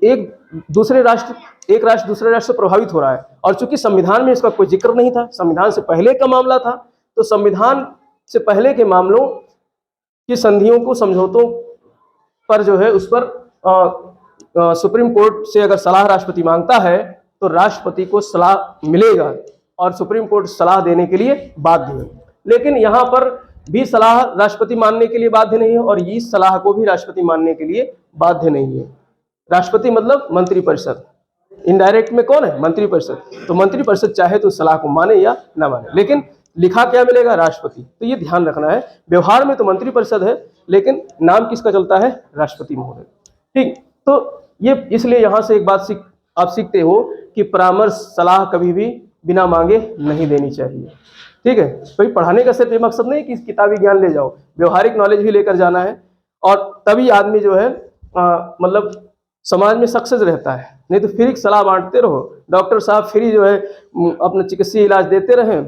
Speaker 1: एक राष्ट्र दूसरे राष्ट्र से प्रभावित हो रहा है, और चूंकि संविधान में इसका कोई जिक्र नहीं था, संविधान से पहले का मामला था, तो संविधान से पहले के मामलों की संधियों को समझौतों पर जो है उस पर सुप्रीम कोर्ट से अगर सलाह राष्ट्रपति मांगता है तो राष्ट्रपति को सलाह मिलेगा और सुप्रीम कोर्ट सलाह देने के लिए बाध्य है। लेकिन यहाँ पर भी सलाह राष्ट्रपति मानने के लिए बाध्य नहीं है और इस सलाह को भी राष्ट्रपति मानने के लिए बाध्य नहीं है। राष्ट्रपति मतलब मंत्रिपरिषद, इनडायरेक्ट में कौन है, मंत्रिपरिषद। तो मंत्रिपरिषद चाहे तो सलाह को माने या ना माने, लेकिन लिखा क्या मिलेगा, राष्ट्रपति। तो ये ध्यान रखना है, व्यवहार में तो मंत्रिपरिषद है लेकिन नाम किसका चलता है, राष्ट्रपति महोदय। ठीक, तो ये इसलिए यहाँ से एक बात आप सीखते हो कि परामर्श सलाह कभी भी बिना मांगे नहीं देनी चाहिए। ठीक है, तो पढ़ाने का सिर्फ ये मकसद नहीं कि किताबी ज्ञान ले जाओ, व्यवहारिक नॉलेज भी लेकर जाना है, और तभी आदमी जो है मतलब समाज में सक्सेस रहता है। नहीं तो फ्री सलाह बांटते रहो, डॉक्टर साहब फ्री जो है अपना चिकित्सीय इलाज देते रहें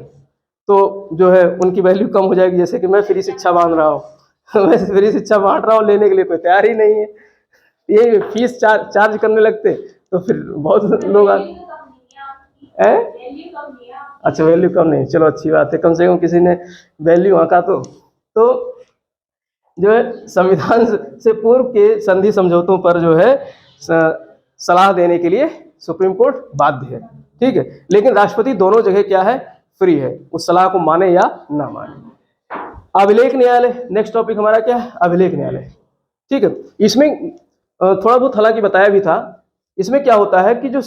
Speaker 1: तो जो है उनकी वैल्यू कम हो जाएगी। जैसे कि मैं फ्री शिक्षा बांध रहा हूँ मैं फ्री शिक्षा बांट रहा हूँ, लेने के लिए कोई तैयार ही नहीं है, ये फीस चार्ज करने लगते तो फिर बहुत लोग अच्छा वैल्यू कम नहीं, चलो अच्छी बात है, कम से कम किसी ने वैल्यू आंका तो जो है संविधान से पूर्व के संधि समझौतों पर जो है सलाह देने के लिए सुप्रीम कोर्ट बाध्य है। ठीक है, लेकिन राष्ट्रपति दोनों जगह क्या है, फ्री है, उस सलाह को माने या ना माने। अभिलेख न्यायालय, नेक्स्ट टॉपिक हमारा क्या है, अभिलेख न्यायालय। ठीक है, इसमें थोड़ा बहुत हालांकि बताया भी था। इसमें क्या होता है कि जो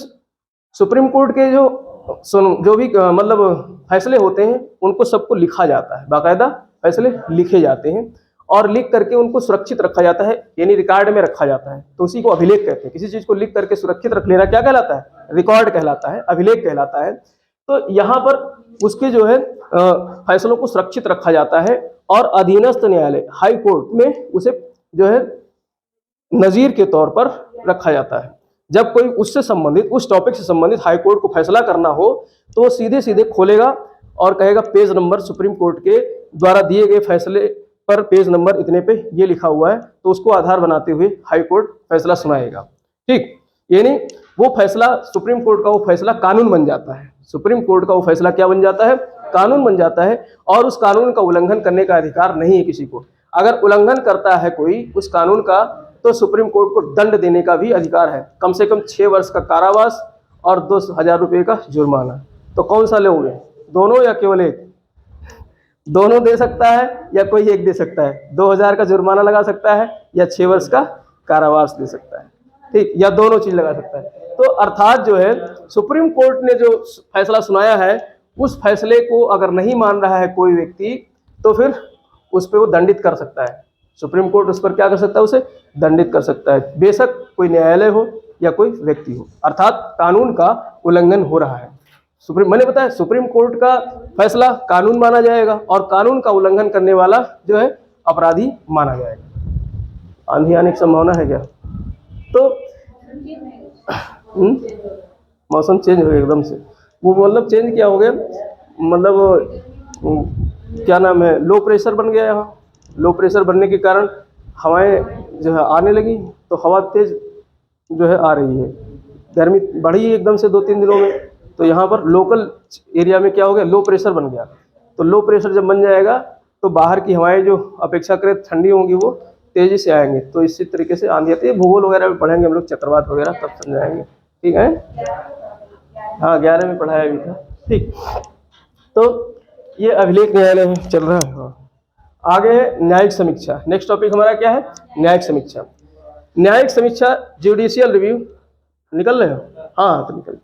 Speaker 1: सुप्रीम कोर्ट के जो भी मतलब फैसले होते हैं उनको सबको लिखा जाता है, बाकायदा फैसले लिखे जाते हैं और लिख करके उनको सुरक्षित रखा जाता है, यानी रिकॉर्ड में रखा जाता है, तो उसी को अभिलेख कहते हैं। किसी चीज को लिख करके सुरक्षित रख लेना क्या कहलाता है, रिकॉर्ड कहलाता है, अभिलेख कहलाता है। तो यहाँ पर उसके जो है फैसलों को सुरक्षित रखा जाता है और अधीनस्थ न्यायालय हाई कोर्ट में उसे जो है नजीर के तौर पर रखा जाता है। जब कोई उससे संबंधित, उस टॉपिक से संबंधित हाई कोर्ट को फैसला करना हो तो वो सीधे सीधे खोलेगा और कहेगा पेज नंबर सुप्रीम कोर्ट के द्वारा दिए गए फैसले पर पेज नंबर इतने पे ये लिखा हुआ है, तो उसको आधार बनाते हुए हाई कोर्ट फैसला सुनाएगा। ठीक, यानी वो फैसला सुप्रीम कोर्ट का वो फैसला कानून बन जाता है। सुप्रीम कोर्ट का वो फैसला क्या बन जाता है, कानून बन जाता है, और उस कानून का उल्लंघन करने का अधिकार नहीं है किसी को। अगर उल्लंघन करता है कोई उस कानून का तो सुप्रीम कोर्ट को दंड देने का भी अधिकार है, कम से कम 6 वर्ष का कारावास और 2,000 रुपये का जुर्माना। तो कौन सा लोगे, दोनों या केवल एक? दोनों दे सकता है या कोई एक दे सकता है, 2,000 का जुर्माना लगा सकता है या 6 वर्ष का कारावास दे सकता है। ठीक, या दोनों चीज लगा सकता है। तो अर्थात जो है सुप्रीम कोर्ट ने जो फैसला सुनाया है उस फैसले को अगर नहीं मान रहा है कोई व्यक्ति तो फिर उस पर वो दंडित कर सकता है। सुप्रीम कोर्ट उस पर क्या कर सकता है, उसे दंडित कर सकता है, बेशक कोई न्यायालय हो या कोई व्यक्ति हो, अर्थात कानून का उल्लंघन हो रहा है। मैंने बताया सुप्रीम कोर्ट का फैसला कानून माना जाएगा और कानून का उल्लंघन करने वाला जो है अपराधी माना जाएगा। आंधी आने की संभावना है क्या? तो मौसम चेंज हो गया एकदम से, वो मतलब चेंज क्या हो गया, मतलब क्या नाम है, लो प्रेशर बन गया यहाँ। लो प्रेशर बनने के कारण हवाएं जो है आने लगी, तो हवा तेज जो है आ रही है, गर्मी बढ़ी एकदम से 2-3 दिनों में। तो यहाँ पर लोकल एरिया में क्या हो गया, लो प्रेशर बन गया। तो लो प्रेशर जब बन जाएगा तो बाहर की हवाएं जो अपेक्षाकृत ठंडी होंगी वो तेज़ी से आएंगे, तो इसी तरीके से आंधी आती है। भूगोल वगैरह में पढ़ेंगे हम लोग, चक्रवात वगैरह, तब समझाएंगे, ठीक है। हाँ 11 में पढ़ाया भी था, ठीक। तो ये अभिलेख न्यायालय में चल रहा है। हाँ आगे है न्यायिक समीक्षा। नेक्स्ट टॉपिक हमारा क्या है, न्यायिक समीक्षा। न्यायिक समीक्षा जुडिशियल रिव्यू, निकल रहे हो? हाँ तो निकल।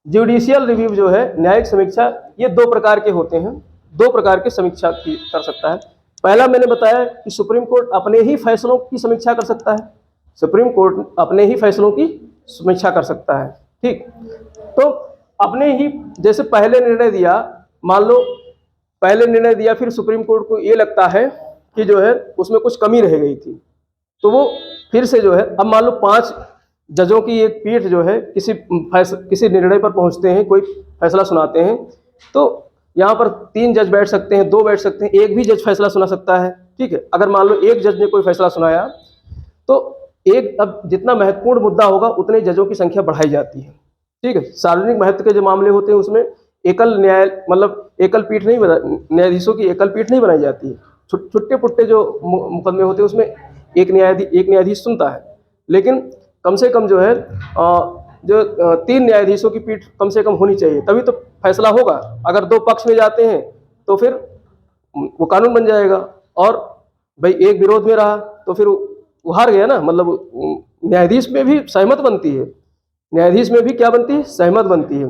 Speaker 1: जुडिशियल रिव्यू जो है, न्यायिक समीक्षा, ये 2 प्रकार के होते हैं, 2 प्रकार की समीक्षा की कर सकता है। पहला मैंने बताया कि सुप्रीम कोर्ट अपने ही फैसलों की समीक्षा कर सकता है, सुप्रीम कोर्ट अपने ही फैसलों की समीक्षा कर सकता है, ठीक। तो अपने ही, जैसे पहले निर्णय दिया, मान लो पहले निर्णय दिया, फिर सुप्रीम कोर्ट को ये लगता है कि जो है उसमें कुछ कमी रह गई थी, तो वो फिर से जो है, अब मान लो 5 जजों की एक पीठ जो है किसी निर्णय पर पहुंचते हैं, कोई फैसला सुनाते हैं, तो यहाँ पर 3 जज बैठ सकते हैं, 2 बैठ सकते हैं, एक भी जज फैसला सुना सकता है, ठीक है। अगर मान लो एक जज ने कोई फैसला सुनाया, तो अब जितना महत्वपूर्ण मुद्दा होगा उतने जजों की संख्या बढ़ाई जाती है, ठीक है। सार्वजनिक महत्व के जो मामले होते हैं उसमें एकल न्याय, मतलब एकल पीठ नहीं बना, न्यायाधीशों की एकल पीठ नहीं बनाई जाती है। छुट्टे पुट्टे जो मुकदमे होते हैं उसमें एक न्यायाधीश सुनता है, लेकिन कम से कम जो है जो 3 न्यायाधीशों की पीठ कम से कम होनी चाहिए, तभी तो फैसला होगा। अगर 2 पक्ष में जाते हैं तो फिर वो कानून बन जाएगा, और भाई एक विरोध में रहा तो फिर वो हार गया ना, मतलब न्यायाधीश में भी सहमत बनती है, न्यायाधीश में भी क्या बनती है, सहमत बनती है।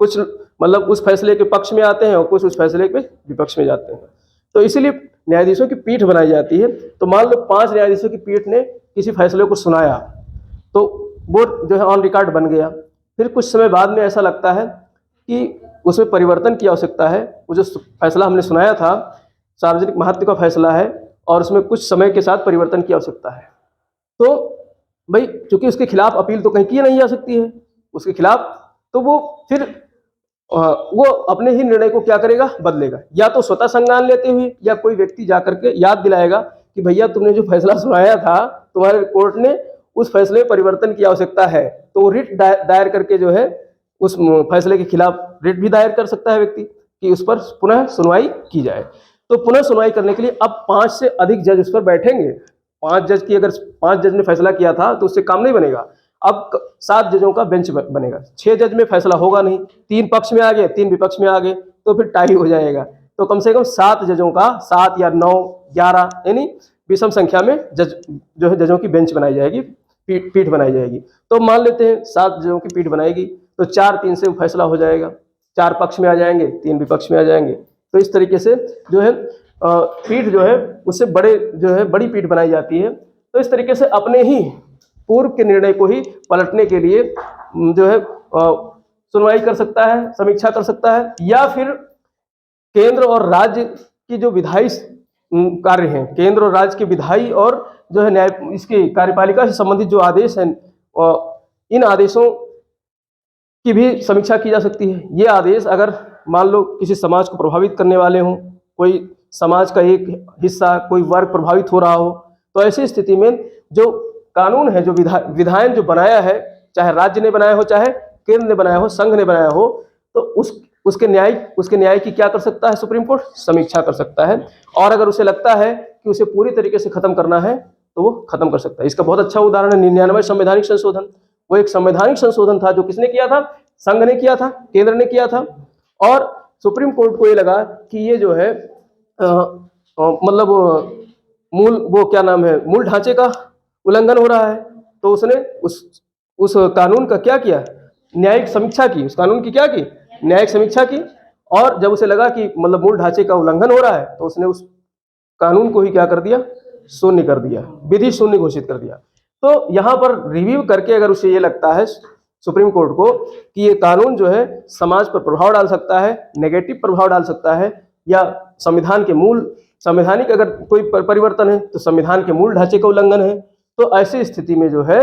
Speaker 1: कुछ मतलब उस फैसले के पक्ष में आते हैं और कुछ उस फैसले के विपक्ष में जाते हैं, तो इसीलिए न्यायाधीशों की पीठ बनाई जाती है। तो मान लो 5 न्यायाधीशों की पीठ ने किसी फैसले को सुनाया, तो वो जो है ऑन रिकॉर्ड बन गया। फिर कुछ समय बाद में ऐसा लगता है कि उसमें परिवर्तन की आवश्यकता है, वो जो फैसला हमने सुनाया था सार्वजनिक महत्व का फैसला है, और उसमें कुछ समय के साथ परिवर्तन की आवश्यकता है। तो भाई चूंकि उसके खिलाफ अपील तो कहीं की नहीं जा सकती है उसके खिलाफ, तो वो फिर वो अपने ही निर्णय को क्या करेगा, बदलेगा, या तो स्वतः संज्ञान लेते हुए, या कोई व्यक्ति जाकर के याद दिलाएगा कि भैया तुमने जो फैसला सुनाया था, तुम्हारे कोर्ट ने उस फैसले में परिवर्तन की आवश्यकता है, तो वो रिट दायर करके जो है उस फैसले के खिलाफ रिट भी दायर कर सकता है व्यक्ति कि उस पर पुनः सुनवाई की जाए। तो पुनः सुनवाई करने के लिए अब 5 से अधिक जज उस पर बैठेंगे। 5 जज की, अगर 5 जज ने फैसला किया था तो उससे काम नहीं बनेगा, अब 7 जजों का बेंच बनेगा। 6 जज में फैसला होगा नहीं, 3 पक्ष में आ गए, 3 विपक्ष में आ गए, तो फिर टाई हो जाएगा। तो कम से कम 7 जजों का, 7 या 9, 11 यानी विषम संख्या में जज जो है जजों की बेंच बनाई जाएगी, पीठ बनाई जाएगी। तो मान लेते हैं 7 जजों की पीठ बनाएगी, तो 4-3 से फैसला हो जाएगा, 4 पक्ष में आ जाएंगे, 3 विपक्ष में आ जाएंगे। तो इस तरीके से जो है पीठ जो है उससे बड़ी पीठ बनाई जाती है। तो इस तरीके से अपने ही पूर्व के निर्णय को ही पलटने के लिए जो है सुनवाई कर सकता है, समीक्षा कर सकता है, या फिर केंद्र और राज्य की जो विधायी कार्य हैं, केंद्र और राज्य के विधायी और जो है न्याय इसकी कार्यपालिका से संबंधित जो आदेश हैं, इन आदेशों की भी समीक्षा की जा सकती है। ये आदेश अगर मान लो किसी समाज को प्रभावित करने वाले हों, कोई समाज का एक हिस्सा, कोई वर्ग प्रभावित हो रहा हो, तो ऐसी स्थिति में जो कानून है, जो विधायन जो बनाया है, चाहे राज्य ने बनाया हो, चाहे केंद्र ने बनाया हो, संघ ने बनाया हो, तो उसके न्याय की क्या कर सकता है सुप्रीम कोर्ट, समीक्षा कर सकता है। और अगर उसे लगता है कि उसे पूरी तरीके से खत्म करना है तो वो खत्म कर सकता है। इसका बहुत अच्छा उदाहरण है 99 संवैधानिक संशोधन। वो एक संवैधानिक संशोधन था जो किसने किया था, संघ ने किया था, केंद्र ने किया था, और सुप्रीम कोर्ट को ये लगा कि ये जो है मतलब मूल ढांचे का उल्लंघन हो रहा है, तो उसने उस कानून का क्या किया, न्यायिक समीक्षा की, उस कानून की क्या की, न्यायिक समीक्षा की। और जब उसे लगा कि मतलब मूल ढांचे का उल्लंघन हो रहा है, तो उसने उस कानून को ही क्या कर दिया, शून्य कर दिया, विधि शून्य घोषित कर दिया। तो यहाँ पर रिव्यू करके अगर उसे ये लगता है सुप्रीम कोर्ट को कि ये कानून जो है समाज पर प्रभाव डाल सकता है, नेगेटिव प्रभाव डाल सकता है, या संविधान के मूल, संवैधानिक अगर कोई परिवर्तन है तो संविधान के मूल ढांचे का उल्लंघन है, तो ऐसी स्थिति में जो है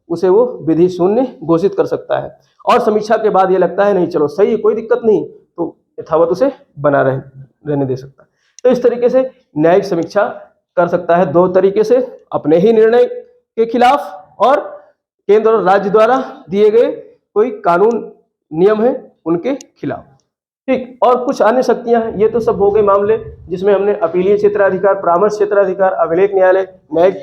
Speaker 1: उसे वो विधि शून्य घोषित कर सकता है। और समीक्षा के बाद ये लगता है नहीं चलो सही है, कोई दिक्कत नहीं, तो यथावत उसे बना रहने दे सकता है। तो इस तरीके से न्यायिक समीक्षा कर सकता है, दो तरीके से, अपने ही निर्णय के खिलाफ और केंद्र और राज्य द्वारा दिए गए कोई कानून नियम है उनके खिलाफ। ठीक, और कुछ अन्य शक्तियां हैं। ये तो सब हो गए मामले जिसमें हमने अपीलीय क्षेत्राधिकार, परामर्श क्षेत्राधिकार, अभिलेख न्यायालय, न्यायिक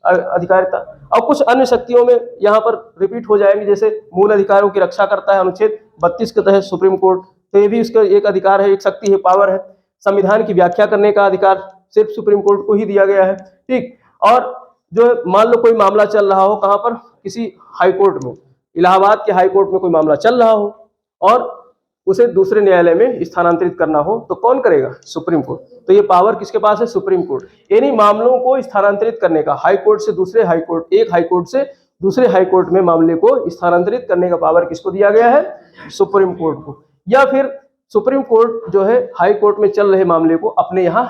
Speaker 1: अधिकारिता, और कुछ अन्य शक्तियों में यहाँ पर रिपीट हो जाएंगे, जैसे मूल अधिकारों की रक्षा करता है अनुच्छेद 32 के तहत सुप्रीम कोर्ट, तो ये भी उसका एक अधिकार है, एक शक्ति है, पावर है। संविधान की व्याख्या करने का अधिकार सिर्फ सुप्रीम कोर्ट को ही दिया गया है। ठीक, और जो मान लो कोई मामला चल रहा हो, कहाँ पर, किसी हाई कोर्ट में, इलाहाबाद के हाई कोर्ट में कोई मामला चल रहा हो और उसे दूसरे न्यायालय में स्थानांतरित करना हो, तो कौन करेगा? Supreme court. तो ये पावर किसके पास है? Supreme court. यानी मामलों को स्थानांतरित करने का, हाई कोर्ट से दूसरे हाई कोर्ट, एक हाई कोर्ट से दूसरे हाई कोर्ट में मामले को स्थानांतरित करने का पावर किसको दिया गया है? सुप्रीम कोर्ट को। या फिर सुप्रीम कोर्ट जो है हाई कोर्ट में चल रहे मामले को अपने यहाँ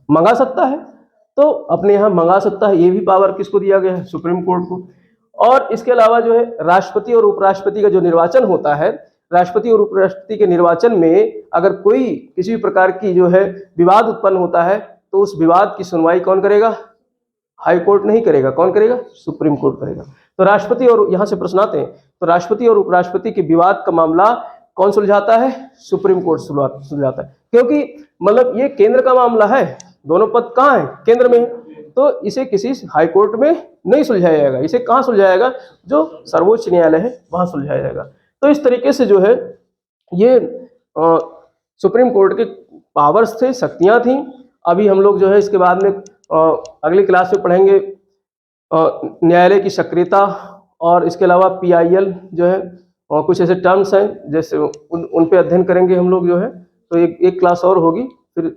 Speaker 1: मंगा सकता है, तो अपने यहाँ मंगा सकता है, ये भी पावर किसको दिया गया है? सुप्रीम कोर्ट को। और इसके अलावा जो है राष्ट्रपति और उपराष्ट्रपति का जो निर्वाचन होता है, राष्ट्रपति और उपराष्ट्रपति के निर्वाचन में अगर कोई किसी भी प्रकार की जो है विवाद उत्पन्न होता है, तो उस विवाद की सुनवाई कौन करेगा? हाई कोर्ट नहीं करेगा, कौन करेगा? सुप्रीम कोर्ट करेगा। तो राष्ट्रपति, और यहाँ से प्रश्न आते हैं, तो राष्ट्रपति और उपराष्ट्रपति के विवाद का मामला कौन सुलझाता है? सुप्रीम कोर्ट सुलझाता है, क्योंकि मतलब ये केंद्र का मामला है, दोनों पद कहाँ है? केंद्र में, तो इसे किसी हाई कोर्ट में नहीं सुलझाया जाएगा, इसे कहाँ सुलझाया जाएगा? जो सर्वोच्च न्यायालय है वहां सुलझाया जाएगा। तो इस तरीके से जो है ये सुप्रीम कोर्ट के पावर्स थे, शक्तियां थी। अभी हम लोग जो है इसके बाद में अगली क्लास में पढ़ेंगे न्यायालय की सक्रियता, और इसके अलावा PIL जो है, और कुछ ऐसे टर्म्स हैं जैसे उन पे अध्ययन करेंगे हम लोग जो है। तो एक क्लास और होगी, फिर